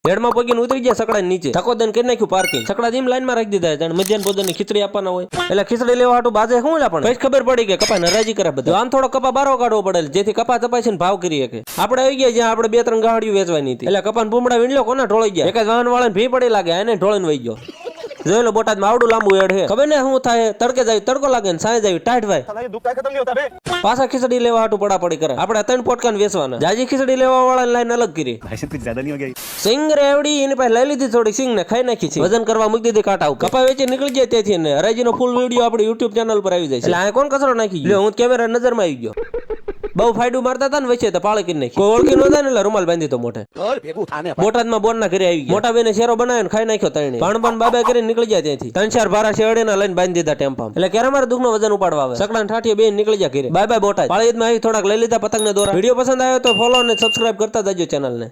હેડમાં પગીને ઉતરી ગયા સકડા નીચે ધકોદન કરી નાખ્યું પાર્કિંગ સકડા જીમ લાઈન માં રાખી દીધા જાણે મધ્યાહન ભોજન ની ખીચડી આપવાના હોય એટલે ખીચડી લેવા હાટું બાજે શું લા પણ ખબર પડી કે કપા નરાજી કરે બધું આમ થોડો કપા બારો કાઢવો પડે જેથી કપા તપાસીને ભાવ કરી શકે આપણે આવી ગયા જ્યાં આપણે 2-3 ગાડીઓ વેચવાની હતી એટલે કપાન ભૂમડા વીણલો કોના ઢોળી ગયા એક જ વાહન વાળાને ભી પડી લાગે એને ઢોળીને વહી ગયો જોઈ લો બોટાદ માં આવડું લાંબુ એડ છે ખબર ને શું થાય તડકે જાય તડકો લાગે ને સાંજે જાય ટાઈટ ભાઈ પાછા ખીચડી લેવા હાટું પડાપડી કરે આપણે 3 પોટકાન વેચવાના જાજી ખીચડી લેવા વાળા લાઈન અલગ કરી સિંગ રેવડી એની પાસે લઈ લીધી થોડી સિંગ ને ખાઈ નાખી છે વજન કરવા મૂકી દીધી કાંટા કપા વેચી નીકળી જાય તેથી ને હરાજીનો ફૂલ વિડીયો આપણે YouTube ચેનલ પર આવી જાય એટલે આ કોણ કચરો નાખી ગયો હું કેમેરા નજરમાં આવી ગયો બહુ ફાયડું મારતા હતા ને વચ્ચે તો પાળી કરી નાખી કોઈ ઓળખી નતા ને એટલે રૂમાલ બાંધી તો મોઢે બોટાદમાં બોન ના ઘરે આવી ગયા મોટા બેને શેરો બનાવ્યો ખાઈ નાખ્યો તણે પણ બાબા કરીને નીકળી જાય ત્યાંથી 3-4 ભારા શેરડીના લઈને બાંધી દીધા ટેમ્પામાં એટલે ક્યારે મારે દુઃખનો વજન ઉપાડવા આવે સકડા ઠાઠીએ બેન નીકળી જાય ઘરે બાય બાય બોટાદ પાળીમાં આવી થોડાક લઈ લીધા પતંગ ને દોરા વિડીયો પસંદ આવ્યો તો ફોલો અને સબસ્ક્રાઇબ કરતા જજો ચેનલને